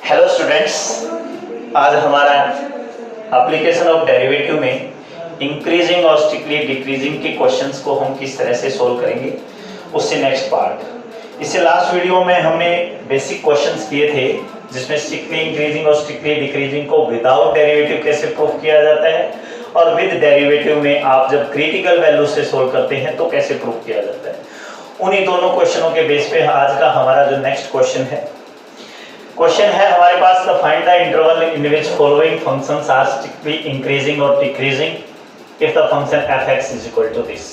Hello students, आज हमारा application of derivative में इंक्रीजिंग और स्ट्रिक्टली डिक्रीजिंग के क्वेश्चंस को हम किस तरह से सोल्व करेंगे उससे नेक्स्ट पार्ट। इससे लास्ट वीडियो में हमने बेसिक क्वेश्चंस किए थे जिसमें स्ट्रिक्टली इंक्रीजिंग और स्ट्रिक्टली डिक्रीजिंग को विदाउट डेरिवेटिव कैसे प्रूफ किया जाता है और विद डेरिवेटिव में आप जब क्रिटिकल वैल्यू से सोल्व करते हैं तो कैसे प्रूफ किया जाता है। उन्हीं दोनों क्वेश्चनों के बेस पे आज का हमारा जो नेक्स्ट क्वेश्चन है हमारे पास the find the interval in which following functions are strictly increasing और decreasing if the function f(x) is equal to this.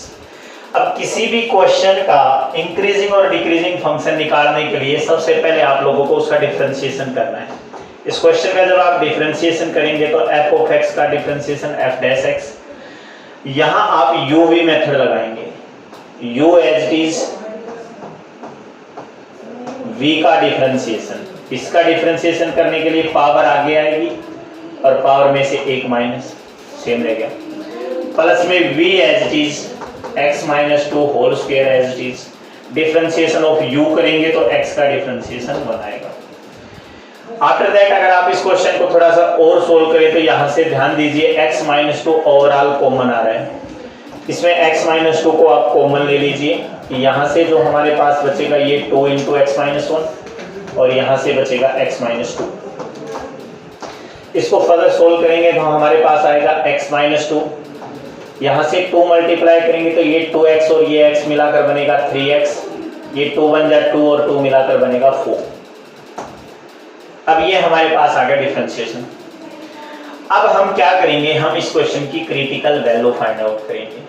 अब किसी भी क्वेश्चन का इंक्रीजिंग और डिक्रीजिंग फंक्शन निकालने के लिए सबसे पहले आप लोगों को उसका डिफरेंशिएशन करना है। इस क्वेश्चन का जब आप डिफरेंशिएशन करेंगे तो f(x) का डिफरेंशिएशन f'(x), यहां आप uv मेथड लगाएंगे, u as it is v का डिफरेंशिएशन। इसका डिफरेंशिएशन करने के लिए पावर आगे आएगी और पावर में से एक माइनस सेम रह गया, प्लस में v as it is x - 2 whole square as it is. Differentiation of u करेंगे तो x का डिफरेंशिएशन 1 आएगा। आफ्टर दैट अगर आप इस क्वेश्चन को थोड़ा सा और सोल्व करें तो यहां से ध्यान दीजिए x - 2 ओवरऑल कॉमन आ रहा है। इसमें x - 2 को आप कॉमन ले लीजिए, यहां से जो हमारे पास बचेगा ये 2 × x - 1 और यहां से बचेगा x - 2। इसको फर्दर सोल्व करेंगे तो हमारे पास आएगा x - 2, यहां से 2 मल्टीप्लाई करेंगे तो ये 2x और ये x मिलाकर बनेगा 3x, ये 2 बन जाए 2 और 2 मिलाकर बनेगा 4। अब ये हमारे पास आ गया डिफरेंशिएशन। अब हम क्या करेंगे, हम इस क्वेश्चन की क्रिटिकल वैल्यू फाइंड आउट करेंगे।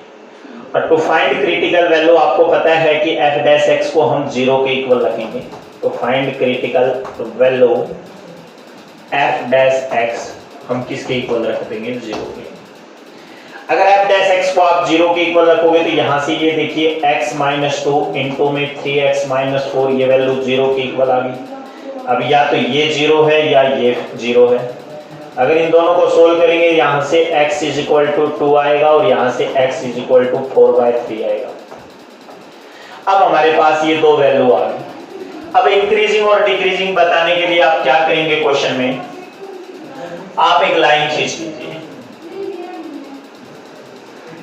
और टू फाइंड क्रिटिकल वैल्यू आपको पता है कि f'(x) को हम 0 के इक्वल रखेंगे। तो फाइंड क्रिटिकल वैल्यू f'(x) हम किसके इक्वल रख देंगे, 0 के। अगर f'(x) को आप 0 के इक्वल रखोगे तो यहां से ये देखिए x - 2 इनटू में 3x - 4 ये वैल्यू 0 के इक्वल आ गई। अब या तो ये 0 है या ये 0 है। अगर इन दोनों को सोल्व करेंगे यहां से x = 2 आएगा और यहां से x = 4/3 आएगा। अब हमारे पास ये दो वैल्यू आ गई। अब इंक्रीजिंग और डिक्रीजिंग बताने के लिए आप क्या करेंगे, क्वेश्चन में आप एक लाइन खींच लीजिए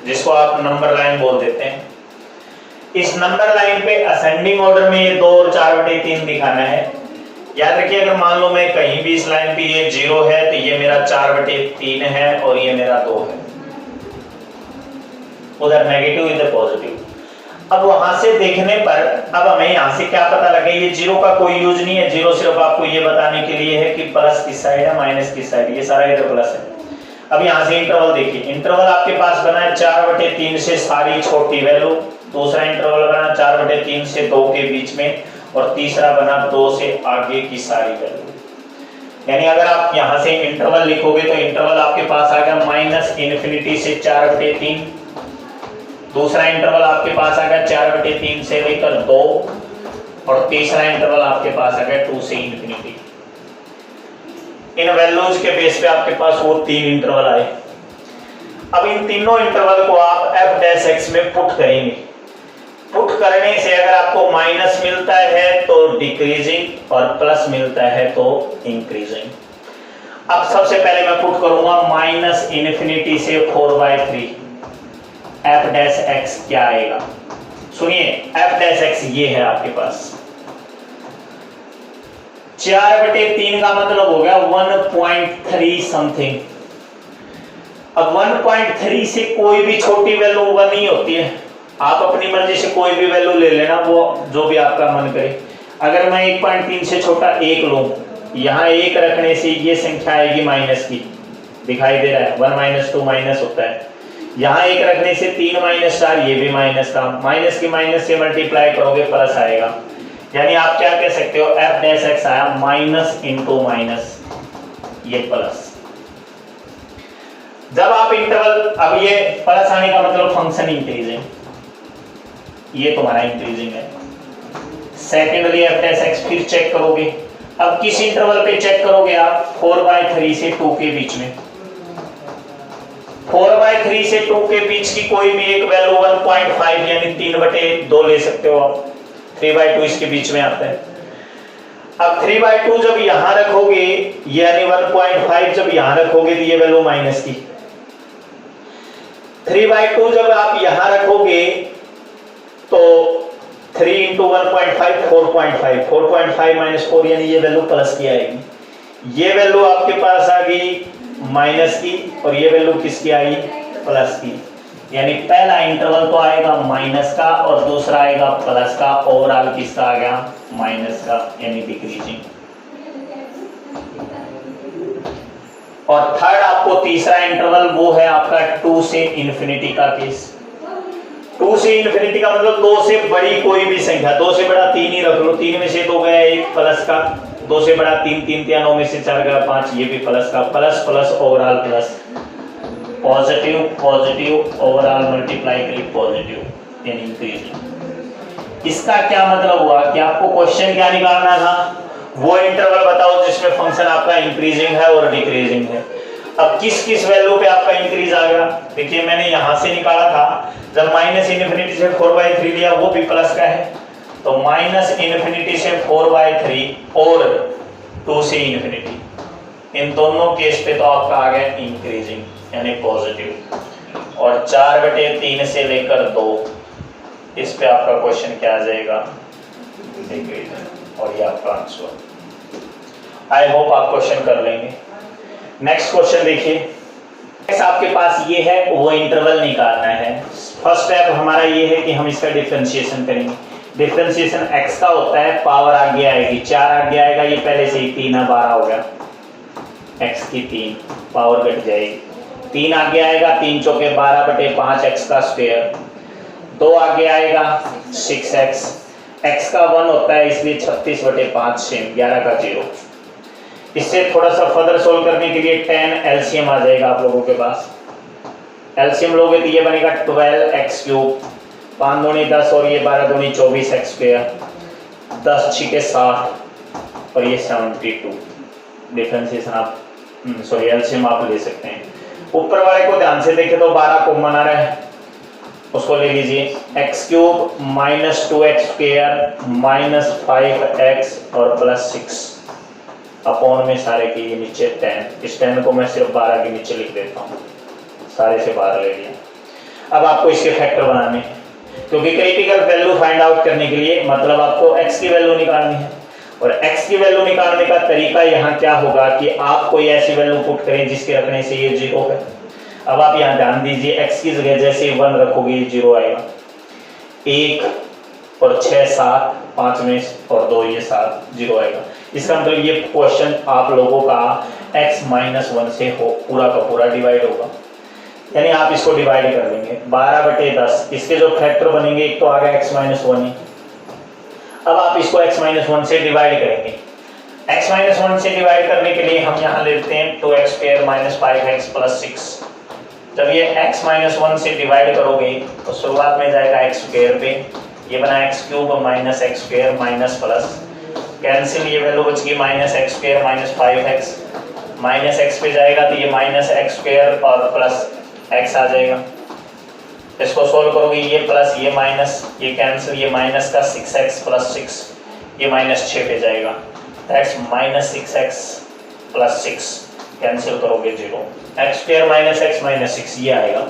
जिसको आप नंबर लाइन बोल देते हैं। इस नंबर लाइन पे असेंडिंग ऑर्डर में ये 2 और 4/3 दिखाना है। याद रखिए, अगर मान लो मैं कहीं भी इस लाइन पे ये 0 है तो ये मेरा 4/3 है और ये मेरा 2 है, उधर नेगेटिव इधर पॉजिटिव। अब वहां से देखने पर अब हमें यहां से क्या पता लगे, ये 0 का कोई यूज नहीं है। 0 सिर्फ आपको ये बताने के लिए है कि प्लस किस साइड है माइनस किस साइड, ये सारा इधर प्लस है। अब यहां से इंटरवल देखिए, इंटरवल आपके पास बना है 4/3 से सारी छोटी वैल्यू, दूसरा इंटरवल बना 4/3 से 2 के बीच में और तीसरा बना 2 से आगे की सारी वैल्यू। यानी अगर आप यहां से इंटरवल लिखोगे तो इंटरवल आपके पास आ गया -∞ से 4/3, दूसरा इंटरवल आपके पास आ गया 4/3 से लेकर 2 और तीसरा इंटरवल आपके पास आ गया 2 से ∞। इन वैल्यूज के बेस पे आपके पास वो 3 इंटरवल आए। अब इन तीनों इंटरवल को आप f'(x) में पुट करेंगे। पुट करने से अगर आपको माइनस मिलता है तो डिक्रीजिंग और प्लस मिलता है तो इंक्रीजिंग। अब सबसे पहले मैं पुट करूंगा -∞ से 4/3, f'(x) क्या आएगा, सुनिए f'(x) ये है आपके पास 4/3 का मतलब हो गया 1.3 समथिंग। अब 1.3 से कोई भी छोटी वैल्यू 1 नहीं होती है, आप अपनी मर्जी से कोई भी वैल्यू ले लेना, वो जो भी आपका मन करे। अगर मैं 1.3 से छोटा 1 लूं, यहां 1 रखने से ये संख्या आएगी माइनस की, दिखाई दे रहा है 1 - 2 माइनस होता है। यहां 1 रखने से 3 - 4 ये भी माइनस का, माइनस की माइनस से मल्टीप्लाई करोगे प्लस आएगा। यानी आप क्या कह सकते हो, f'(x) आया माइनस इंटू माइनस ये प्लस। जब आप इंटरवल, अब ये प्लस आने का मतलब फंक्शन इंक्रीजिंग, ये तुम्हारा इंक्रीजिंग है। सेकेंडली f'(x) फिर चेक करोगे। अब किस इंटरवल पे चेक करोगे आप, 4/3 से 2 के बीच में। 4/3 से 2 के बीच की कोई भी एक वैल्यू 1.5 यानी 3/2 ले सकते हो आप। 3/2 इसके बीच में आता है। अब 3/2 जब यहां रखोगे यानी 1.5 जब यहां रखोगे तो ये वैल्यू माइनस की। 3/2 जब आप यहां रखोगे तो 3 इंटू 1.5 4.5 4.5 माइनस 4 यानी ये वैल्यू प्लस की आएगी। ये वैल्यू आपके पास आ गई माइनस की और ये वैल्यू किसकी आई प्लस की। यानी पहला इंटरवल तो आएगा माइनस का और दूसरा आएगा प्लस का। ओवरऑल किसका आ गया माइनस का यानी डिक्रीजिंग। और थर्ड आपको तीसरा इंटरवल वो है आपका 2 से इन्फिनिटी का केस। 2 से इन्फिनिटी का मतलब 2 से बड़ी कोई भी संख्या, 2 से बड़ा 3 ही रख लो, 3 में से 2 गया 1 प्लस का, 2 से बड़ा 3 3 3 9 में से 4 गया 5 ये भी प्लस का, plus plus overall plus positive positive overall multiply करी पॉजिटिव यानी इंक्रीजिंग। इसका क्या मतलब हुआ कि आपको क्वेश्चन क्या निकालना था, वो इंटरवल बताओ जिसमें फंक्शन आपका इंक्रीजिंग है और डिक्रीजिंग है। अब किस किस वैल्यू पे आपका इंक्रीज आ गया, देखिए मैंने यहां से निकाला था जब माइनस इन्फिनिटी से 4/3 लिया वो भी प्लस का है, तो माइनस इन्फिनिटी से 4/3 और 2 से इन्फिनिटी, इन दोनों केस पे तो आपका आ गया इंक्रीजिंग यानी पॉजिटिव। और 4/3 से लेकर 2 इस पे आपका क्वेश्चन क्या आ जाएगा डिक्रीजिंग और ये आपका आंसर। आई होप आप क्वेश्चन कर लेंगे। नेक्स्ट क्वेश्चन देखिए, आपके पास ये है वो इंटरवल निकालना है। फर्स्ट स्टेप हमारा ये है कि हम इसका डिफरेंशिएशन करेंगे। डिफरेंशिएशन x का होता है पावर आगे आएगी 4 आगे आएगा, ये पहले से ही 3 है 12 हो गया, x की 3 पावर घट जाएगी, 3 आगे आएगा 3 चौके 12/5 x का स्क्वायर, 2 आगे आएगा 6x, x का 1 होता है इसलिए 36/5 सेम 11 का 0। इससे थोड़ा सा फर्दर सोल्व करने के लिए 10 एलसीएम आ जाएगा आप लोगों के पास। एलसीएम लोगे तो ये बनेगा 12x3, 5 दूनी 10 और ये 12 दूनी 24x स्क्वायर, 10 6 60 और ये 72। डिफरेंशिएशन आप सॉरी एलसीएम आप ले सकते हैं। ऊपर वाले को ध्यान से देखें तो 12 कॉमन आ रहा है, उसको ले लीजिए x³ minus 2x square minus 5x और प्लस 6 अपॉन में सारे के ये नीचे 10। इस 10 को मैं सिर्फ 12 के नीचे लिख देता हूँ, सारे से बाहर ले लिया। अब आपको इसके फैक्टर बनाने हैं क्योंकि क्रिटिकल वैल्यू फाइंड आउट करने के लिए मतलब आपको x की वैल्यू निकालनी है और x की वैल्यू निकालने का तरीका यहाँ क्या होगा कि आप कोई ऐसी वैल्यू पुट करें जिसके रखने से ये 0 है। अब आप यहाँ ध्यान दीजिए x की जगह जैसे 1 रखोगे ये 0 आएगा, 1 और 6 7 5 में और 2 ये 7 0 आएगा। इसका मतलब ये क्वेश्चन आप लोगों का x-1 से हो पूरा का पूरा डिवाइड होगा, यानी आप इसको डिवाइड कर लेंगे 12/10। इसके जो फैक्टर बनेंगे एक तो आ गया x-1 ही। अब आप इसको x-1 से डिवाइड करेंगे। x-1 से डिवाइड करने के लिए हम यहाँ लेते हैं 2x² माइनस 5x प्लस 6। जब ये x-1 से डिवाइड करोगे तो शुरुआत में जाएगा x² पे, ये बना x³ minus x² minus plus cancel, ये वैल्यू बच गई minus x² minus 5x, minus x पे जाएगा तो ये माइनस x² और प्लस x आ जाएगा। इसको सोल्व करोगे ये प्लस ये माइनस ये कैंसिल, ये माइनस का 6x प्लस 6 ये माइनस 6 पे जाएगा, that's minus 6x plus 6 cancel करोगे 0, x² माइनस x माइनस 6 ये आएगा।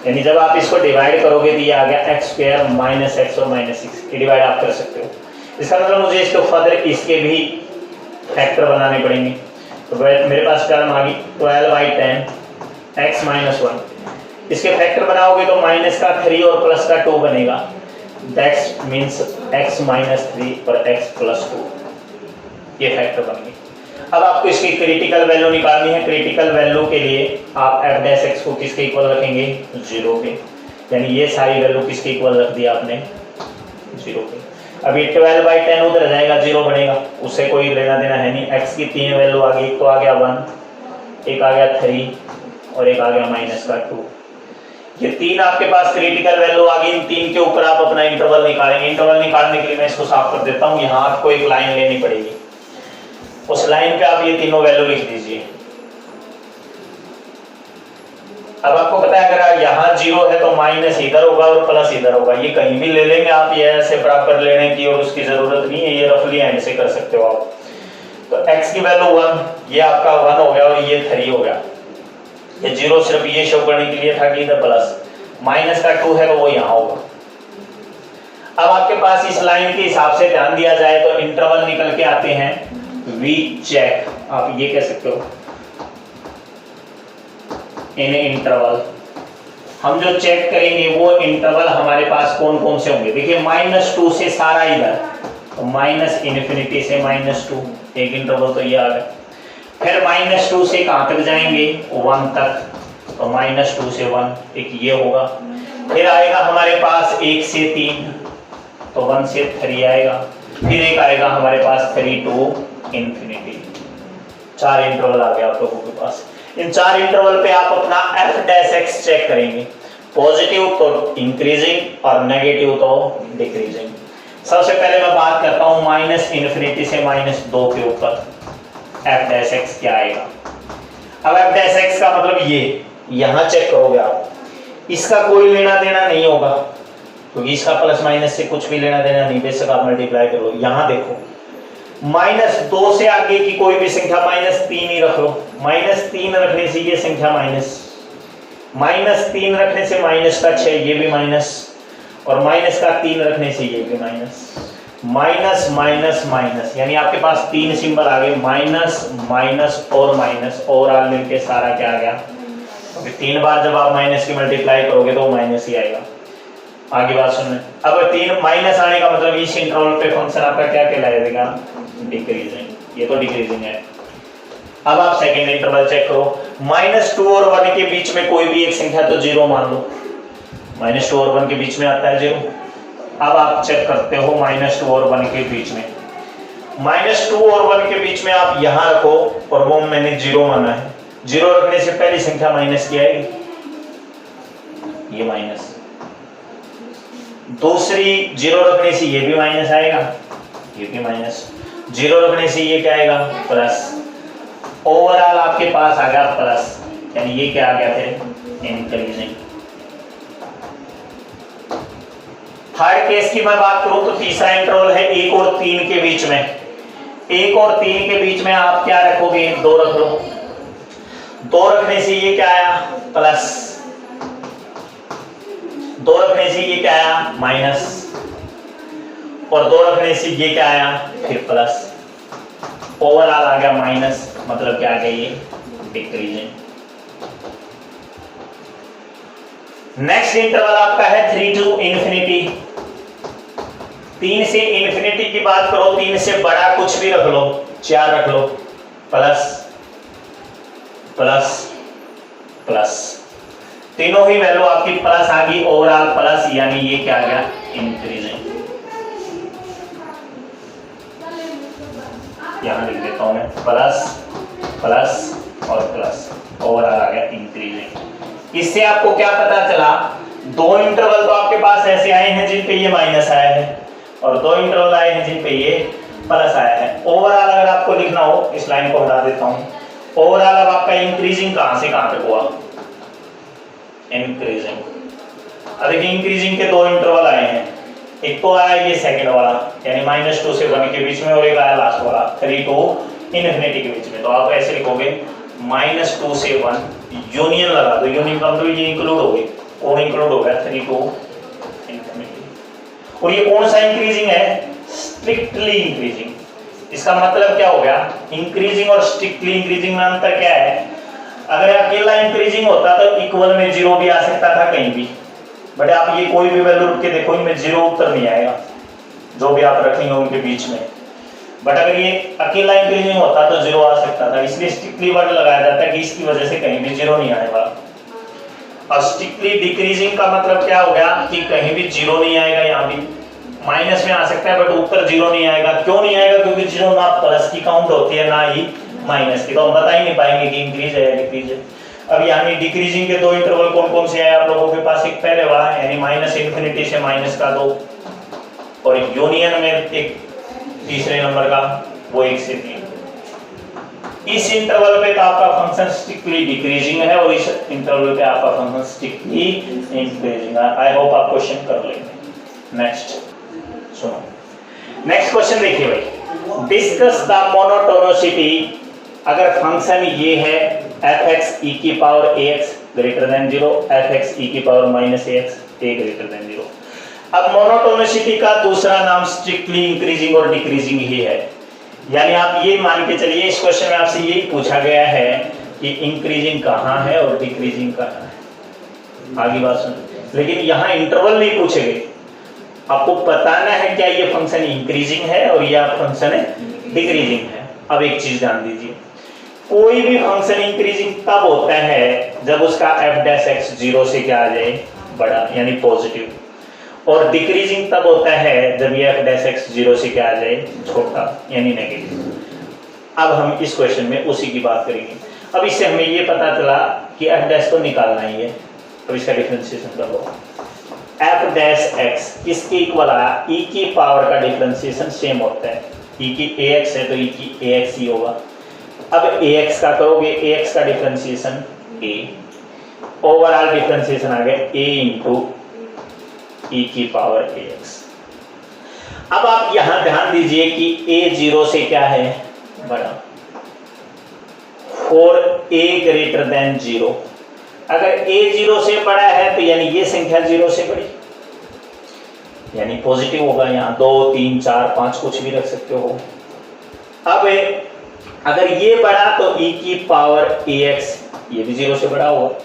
यानी जब आप इसको डिवाइड करोगे तो ये आ गया x² माइनस x और माइनस 6, ये डिवाइड आप कर सकते हो। इसका मतलब मुझे इसको फर्दर इसके भी फैक्टर बनाने पड़ेंगे। तो मेरे पास टर्म आ गई 12/10 x-1, इसके फैक्टर बनाओगे तो माइनस का 3 और प्लस का 2 बनेगा, दैट्स मींस x-3 और x+2 ये फैक्टर बन गए। अब आपको इसकी क्रिटिकल वैल्यू निकालनी है। क्रिटिकल वैल्यू के लिए आप f' को किसके इक्वल रखेंगे 0 के, यानी ये सारी वैल्यू किसके इक्वल रख दिया आपने 0 के। अभी 12/10 उधर जाएगा 0 बनेगा, उससे कोई लेना देना है नहीं। x की 3 वैल्यू आ गई, एक तो आ गया 1, एक आ गया 3 और एक आ गया माइनस का 2। ये 3 आपके पास क्रिटिकल वैल्यू आ गई। इन 3 के ऊपर आप अपना इंटरवल निकालेंगे। इंटरवल निकालने के लिए मैं इसको साफ कर देता हूँ। यहाँ आपको एक लाइन लेनी पड़ेगी, उस लाइन पे आप ये तीनों वैल्यू लिख दीजिए। अब आपको पता है अगर यहाँ 0 है तो माइनस इधर होगा और प्लस इधर होगा, ये कहीं भी ले लेंगे आप, ये ऐसे बराबर लेने की और उसकी जरूरत नहीं है, ये रफली एंड से कर सकते हो आप। तो x की वैल्यू 1, ये आपका 1 हो गया और ये 3 हो गया। ये 0 सिर्फ ये शो करने के लिए था कि इधर प्लस, माइनस का 2 है तो वो यहाँ होगा। अब आपके पास इस लाइन के हिसाब से ध्यान दिया जाए तो इंटरवल निकल के आते हैं वी चेक, आप ये कह सकते हो इन इंटरवल। हम जो चेक करेंगे वो इंटरवल हमारे पास कौन कौन से होंगे। देखिए -2 से सारा इधर, तो -∞ से -2 एक इंटरवल तो ये आ गया। फिर -2 से कहां तक जाएंगे, 1 तक, तो -2 से 1 एक ये होगा। फिर आएगा हमारे पास 1 से 3, तो 1 से 3 आएगा। फिर एक आएगा हमारे पास 3 to ∞। 4 इंटरवल आ गया आप लोगों के पास। इन 4 इंटरवल पे आप अपना f' चेक करेंगे, पॉजिटिव तो इंक्रीजिंग और नेगेटिव तो डिक्रीजिंग। सबसे पहले मैं बात करता हूं -∞ से -2 के ऊपर f' क्या आएगा। अब f' का मतलब ये यहां चेक करोगे आप, इसका कोई लेना देना नहीं होगा क्योंकि इसका प्लस माइनस से कुछ भी लेना देना नहीं, बेशक आप मल्टीप्लाई करो। यहां देखो -2 से आगे की कोई भी संख्या -3 ही रख लो, -3 रखने से ये संख्या -3 रखने से -6 ये भी माइनस, और -3 रखने से ये भी माइनस माइनस, यानी आपके पास 3 सिंबल आ गए, माइनस और माइनस, ओवरऑल मिलके सारा क्या आ गया। क्योंकि 3 बार जब आप माइनस की मल्टीप्लाई करोगे तो माइनस ही आएगा। आगे बात सुनना, अब 3 माइनस आने का मतलब इस इंटरवल पे फंक्शन आपका क्या कहलाएगा, डिक्रीजिंग। ये तो डिक्रीजिंग है। अब आप सेकंड इंटरवल चेक करो, -2 और 1 के बीच में कोई भी एक संख्या तो 0 मान लो, -2 और 1 के बीच में आता है 0। अब आप चेक करते हो -2 और 1 के बीच में, -2 और 1 के बीच में आप यहां रखो और वो मैंने 0 माना है। 0 रखने से पहली संख्या माइनस की आएगी, ये माइनस। दूसरी 0 रखने से ये भी माइनस आएगा, ये भी माइनस। 0 रखने से ये क्या आएगा, प्लस। ओवरऑल आपके पास आ गया प्लस, यानी ये क्या आ गया फिर, इंक्रीजिंग। थर्ड केस की मैं बात करूं तो तीसरा इंटरवल है 1 और 3 के बीच में। 1 और 3 के बीच में आप क्या रखोगे, 2 रख लो। 2 रखने से ये क्या आया, प्लस। 2 रखने से ये क्या आया, माइनस, और 2 रखने से ये क्या आया, फिर प्लस। ओवरऑल आ गया माइनस, मतलब क्या आ गया, ये डिक्रीजिंग। नेक्स्ट इंटरवल आपका है 3 to ∞। 3 से इन्फिनिटी की बात करो, 3 से बड़ा कुछ भी रख लो, 4 रख लो, प्लस प्लस प्लस, तीनों ही वैल्यू आपकी प्लस आ गई, ओवरऑल प्लस, यानी ये क्या आ गया, इंक्रीजिंग। यहां लिख देता हूं मैं, प्लस प्लस और प्लस, ओवरऑल आ गया इंक्रीजिंग। इससे आपको क्या पता चला, 2 इंटरवल तो आपके पास ऐसे आए हैं जिन पे ये माइनस आया है, और 2 इंटरवल आए हैं जिन पे ये प्लस आया है। ओवरऑल अगर आपको लिखना हो, इस लाइन को हटा देता हूं, ओवरऑल अब आपका इंक्रीजिंग कहां से कहां तक हुआ, इंक्रीजिंग। अब देखिए इंक्रीजिंग के 2 इंटरवल आए हैं, एक तो आया ये सेकंड वाला यानी -2 से 1 के बीच में, और एक आया लास्ट वाला 3 to ∞ के बीच में। तो आप ऐसे लिखोगे -2 से 1 यूनियन लगा दो, यूनियन का मतलब ये इंक्लूड हो गई, कौन इंक्लूड हो गया, 3 to ∞। और ये कौन सा इंक्रीजिंग है, स्ट्रिक्टली इंक्रीजिंग। इसका मतलब क्या हो गया, इंक्रीजिंग और स्ट्रिक्टली इंक्रीजिंग में अंतर क्या है, अगर अकेला इंक्रीजिंग होता तो इक्वल में 0 भी आ सकता था कहीं भी, बट आप ये कोई भी वैल्यू रख के देखो, इनमें 0 उत्तर नहीं आएगा जो भी आप रखेंगे उनके बीच में। बट अगर ये अकेला इंक्रीजिंग होता तो 0 आ सकता था, इसलिए स्ट्रिक्टली वर्ड लगाया जाता है कि इसकी वजह से कहीं भी 0 नहीं आने वाला। और स्ट्रिक्टली डिक्रीजिंग का मतलब क्या हो गया कि कहीं भी 0 नहीं आएगा, यहाँ भी माइनस में आ सकता है बट उत्तर 0 नहीं आएगा। क्यों नहीं आएगा, क्योंकि 0 ना प्लस की काउंट होती है ना ही माइनस की, तो हम बता ही नहीं पाएंगे कि इंक्रीज है या डिक्रीज है। अब यानी डिक्रीजिंग के 2 इंटरवल कौन कौन से आए आप लोगों के पास, एक पहले वाला यानी -∞ से -2, और यूनियन में एक तीसरे नंबर का वो 1 से 3। इस इंटरवल पे तो आपका फंक्शन स्ट्रिक्टली डिक्रीजिंग है और इस इंटरवल पे आपका फंक्शन स्ट्रिक्टली इंक्रीजिंग है। आई होप आप क्वेश्चन कर लेंगे। नेक्स्ट सुनो, नेक्स्ट क्वेश्चन देखिए भाई, डिस्कस द मोनोटोनिसिटी। अगर फंक्शन ये है fx e की power ax greater than 0, fx e की power minus ax a greater than 0। अब मोनोटोनिसिटी का दूसरा नाम स्ट्रिक्टली इंक्रीजिंग और डिक्रीजिंग ही है। यानी आप ये मान के चलिए, इस क्वेश्चन में आपसे यही पूछा गया है कि इंक्रीजिंग कहाँ है और डिक्रीजिंग कहाँ है। आगे बात सुन, लेकिन यहाँ इंटरवल नहीं पूछे गए। आपको बताना है क्या ये फंक्शन इंक्रीजिंग है और या फंक्शन डिक्रीजिंग है। अब एक चीज ध्यान दीजिए, कोई भी फंक्शन इंक्रीजिंग तब होता है जब उसका f डैश x 0 से क्या आ जाए, बड़ा यानी पॉजिटिव, और डिक्रीजिंग तब होता है जब ये f डैश x 0 से क्या आ जाए, छोटा यानी नेगेटिव। अब हम इस क्वेश्चन में उसी की बात करेंगे। अब इससे हमें ये पता चला कि f डैश तो निकालना ही है, तो इसका डिफरेंशिएशन कर लो। f डैश x किसके इक्वल आया, e की पावर का डिफरेंशिएशन सेम होता है, e की ax है तो e की ax ही होगा। अब ax का करोगे, ax का डिफरेंशिएशन a, ओवरऑल डिफरेंशिएशन आ गया a इंटू e की पावर ax। अब आप यहां ध्यान दीजिए कि a 0 से क्या है, बड़ा, फॉर a ग्रेटर देन 0। अगर a 0 से बड़ा है तो यानी ये संख्या 0 से बड़ी, यानी पॉजिटिव होगा। यहाँ 2 3 4 5 कुछ भी रख सकते हो। अब अगर ये बड़ा तो e की पावर ax ये भी 0 से बड़ा होगा,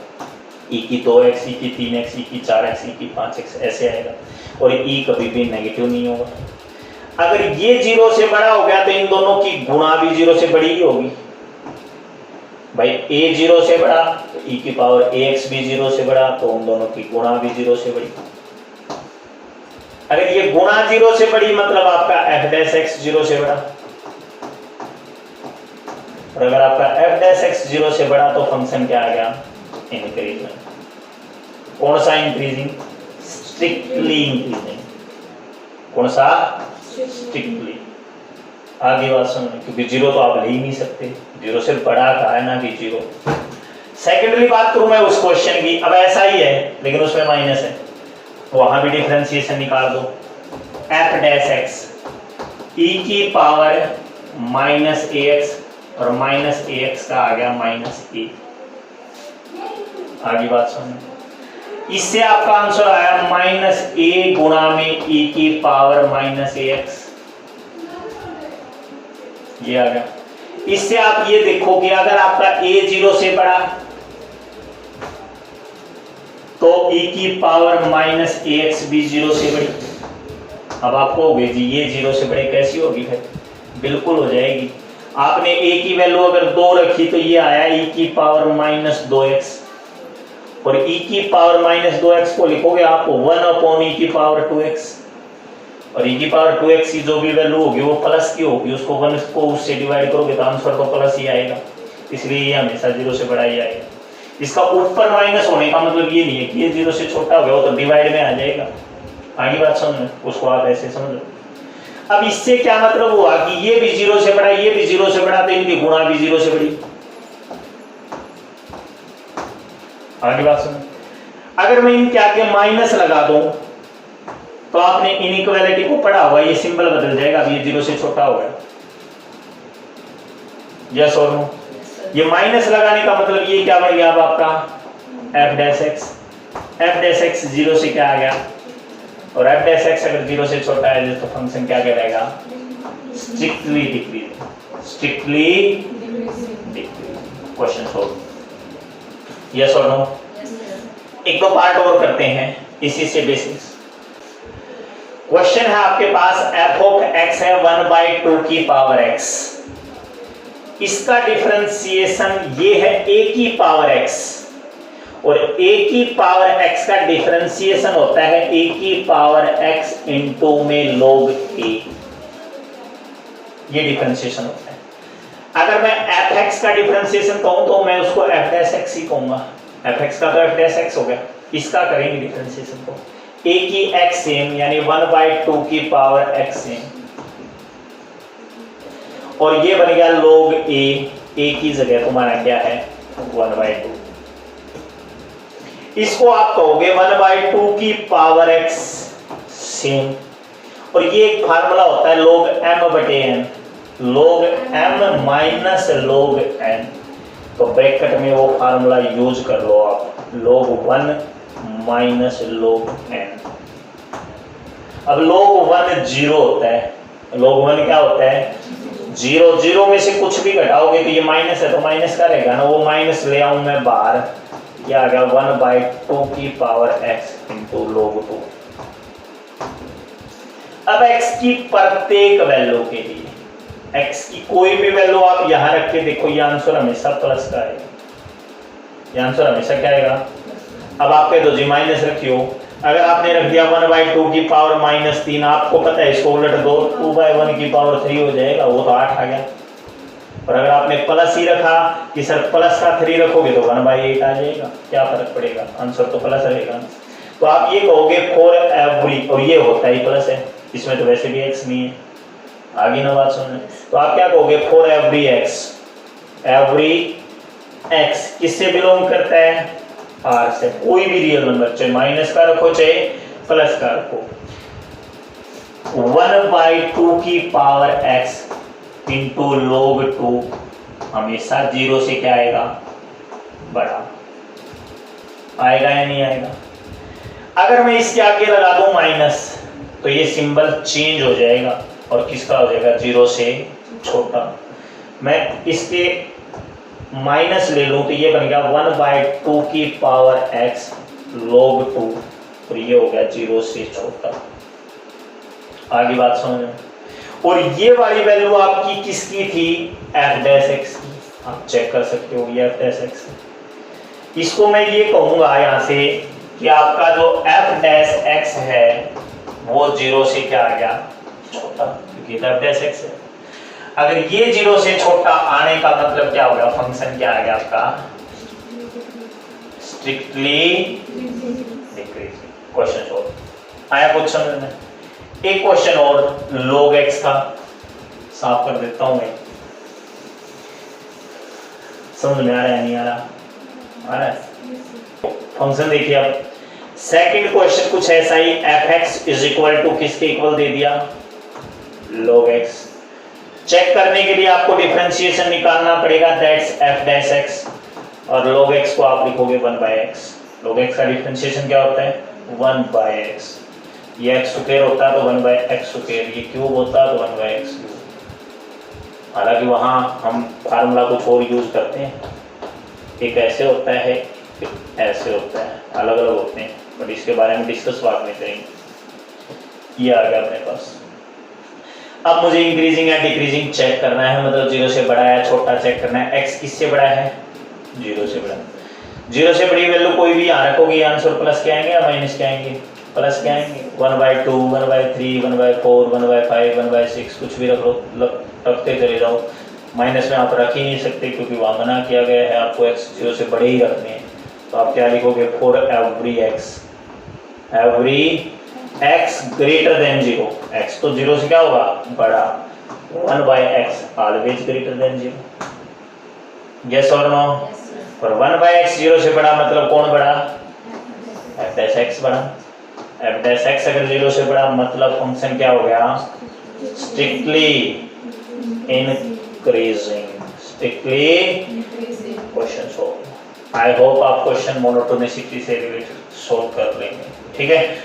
e की 2x, e की 3x, e की 4x, e की 5x ऐसे आएगा, और e कभी भी नेगेटिव नहीं होगा। अगर ये 0 से बड़ा हो गया तो इन दोनों की गुणा भी 0 से बड़ी ही होगी। भाई a 0 से बड़ा तो e की पावर ax भी 0 से बड़ा, तो उन दोनों की गुणा भी 0 से बड़ी। अगर ये गुणा 0 से बड़ी मतलब आपका f डैश x 0 से बड़ा, और अगर आपका f डैश x 0 से बड़ा तो फंक्शन क्या आ गया, इंक्रीजमेंट। कौन सा इंक्रीजिंग, स्ट्रिक्टली इंक्रीजिंग। कौन सा, स्ट्रिक्टली। आगे बात सुनना, क्योंकि 0 तो आप ले ही नहीं सकते, 0 से बड़ा कहा है ना कि 0। सेकेंडली बात करूं मैं उस क्वेश्चन की, अब ऐसा ही है लेकिन उसमें माइनस है, वहां भी डिफरेंशिएशन निकाल दो। f डैश x e की पावर माइनस ax, और माइनस ax का आ गया माइनस a। आगे बात सुनो, इससे आपका आंसर आया माइनस a गुणा में e की पावर माइनस ax, ये आ गया। इससे आप ये देखो कि अगर आपका a 0 से बड़ा तो e की पावर माइनस ax भी 0 से बड़ी। अब आपको होगी जी ये 0 से बड़े कैसी होगी, फिर बिल्कुल हो जाएगी। आपने a की वैल्यू अगर 2 रखी तो ये आया e की पावर माइनस 2x, और e की पावर माइनस 2x को लिखोगे आप 1 अपॉन e की पावर 2x, और e की पावर 2x की जो भी वैल्यू होगी वो प्लस की होगी, उसको 1 को उससे डिवाइड करोगे तो आंसर तो प्लस ही आएगा, इसलिए ये हमेशा 0 से बड़ा ही आएगा। इसका ऊपर माइनस होने का मतलब ये नहीं है कि ये 0 से छोटा हो गया, वो तो डिवाइड में आ जाएगा। आगे बात समझ, उसको आप ऐसे समझ लो। अब इससे क्या मतलब हुआ कि ये भी 0 से बड़ा, ये भी 0 से बड़ा, तो इनकी गुणा भी 0 से बड़ी। आगे बात सुनो, अगर मैं इनके आगे माइनस लगा दूं तो आपने इनइक्वालिटी को पढ़ा हुआ, ये सिंबल बदल जाएगा, अब ये 0 से छोटा हो गया। यस और नो? ये माइनस लगाने का मतलब ये क्या बन गया अब आपका f dash x। f dash x 0 से क्या आ गया, और f डैश x अगर 0 से छोटा है तो फंक्शन क्या कहलाएगा, strictly decreasing. Strictly decreasing. Question solve. Yes और नो? एक दो पार्ट और करते हैं इसी से बेसिक्स। क्वेश्चन है आपके पास f ऑफ x है 1/2 की पावर x, इसका डिफरेंशिएशन ये है a की पावर x, और a की पावर x का डिफरेंशिएशन होता है a की पावर x इंटू में log a, ये डिफरेंशिएशन होता है। अगर मैं fx का डिफरेंशिएशन कहूं तो मैं उसको f डैश x ही कहूंगा, fx का तो f डैश x हो गया। इसका करेंगे डिफरेंशिएशन को, a की x सेम यानी 1/2 की पावर x सेम, और ये बन गया log a की जगह तुम्हारा क्या है 1/2। इसको आप कहोगे 1/2 की पावर x सेम, और ये एक फार्मूला होता है log m/n, log m minus log n, तो ब्रैकेट में वो फार्मूला यूज कर लो आप, log 1 माइनस log n। अब log 1 जीरो होता है, log 1 क्या होता है, जीरो। जीरो में से कुछ भी घटाओगे तो ये माइनस है तो माइनस का रहेगा ना, वो माइनस ले आऊं मैं बाहर, क्या आ गया 1/2 की पावर x इंटू log 2। अब x की प्रत्येक वैल्यू के लिए, x की कोई भी वैल्यू आप यहां रख के देखो, ये आंसर हमेशा प्लस का आएगा, ये आंसर हमेशा क्या आएगा। अब आप कह दो जी माइनस रखियो, अगर आपने रख दिया 1/2 की पावर -3, आपको पता है इसको उलट दो 2/1 की पावर 3 हो जाएगा, वो तो 8 आ गया। और अगर आपने प्लस ही रखा कि सर प्लस का 3 रखोगे तो 1/8 आ जाएगा, क्या फर्क पड़ेगा, आंसर तो प्लस रहेगा। तो आप ये कहोगे फॉर एवरी, और ये होता ही प्लस है, इसमें तो वैसे भी x नहीं है, आगे ना बात सुनना। तो आप क्या कहोगे for every x, every x किससे बिलोंग करता है, r से। कोई भी रियल नंबर, चाहे माइनस का रखो चाहे प्लस का रखो, 1/2 की पावर x इंटू log 2 हमेशा जीरो से क्या आएगा, बड़ा आएगा या नहीं आएगा। अगर मैं इसके आगे लगा दूं माइनस तो ये सिंबल चेंज हो जाएगा और किसका हो जाएगा, जीरो से छोटा। मैं इसके माइनस ले लूं तो ये बन गया 1/2 की पावर x log 2, और ये हो गया जीरो से छोटा। आगे बात समझ। और ये वाली वैल्यू आपकी किसकी थी, f'(x) की, आप चेक कर सकते हो ये f'(x). इसको मैं ये कहूंगा यहां से कि आपका जो f'(x) है वो जीरो से क्या आ गया, छोटा, क्योंकि f'(x) है। अगर ये जीरो से छोटा आने का मतलब क्या होगा, फंक्शन क्या आ गया आपका, स्ट्रिक्टली डिक्रीजिंग। क्वेश्चन सॉल्व आया कुछ समझ में। एक क्वेश्चन और log x का साफ कर देता हूं मैं, समझ में आ रहा है नहीं आ रहा, आ रहा है। फंक्शन देखिए अब, सेकंड क्वेश्चन कुछ ऐसा ही, f(x) इज इक्वल टू किसके इक्वल दे दिया, log x। चेक करने के लिए आपको डिफरेंशिएशन निकालना पड़ेगा, दैट्स f'(x) और log x को आप लिखोगे 1/x। log x का डिफरेंशिएशन क्या होता है, 1/x। ये x स्क्वायर होता है तो 1/x स्क्वायर, ये क्यूब होता है तो 1/x क्यूब। हालांकि वहां हम फार्मूला कुछ और यूज करते हैं, एक ऐसे होता है एक ऐसे होता है, अलग अलग होते हैं, बट इसके बारे में डिस्कस बाद में करेंगे। ये आ गया अपने पास। अब मुझे इंक्रीजिंग या डिक्रीजिंग चेक करना है, मतलब जीरो से बड़ा या छोटा चेक करना है। x किससे बड़ा है, जीरो से बड़ा। जीरो से बड़ी वैल्यू कोई भी यहाँ रखोगे, आंसर प्लस के आएंगे या माइनस के आएंगे, प्लस के आएंगे। 1/2, 1/3, 1/4, 1/5, 1/6 कुछ भी रख लो, रखते चले जाओ। माइनस में आप रख ही नहीं सकते क्योंकि वहाँ मना किया गया है, आपको x जीरो से बड़े ही रखने हैं। तो आप क्या लिखोगे, for every x greater than 0, x तो 0 से क्या होगा, बड़ा, 1/x always greater than 0। Yes और नो। और 1/x 0 से बड़ा मतलब कौन बड़ा, f'(x) बड़ा। f'(x) अगर 0 से बड़ा मतलब फंक्शन क्या हो गया, strictly increasing, strictly. Question solve. I hope आप क्वेश्चन मोनोटोनिसिटी से रिलेटेड सॉल्व कर लेंगे, ठीक है।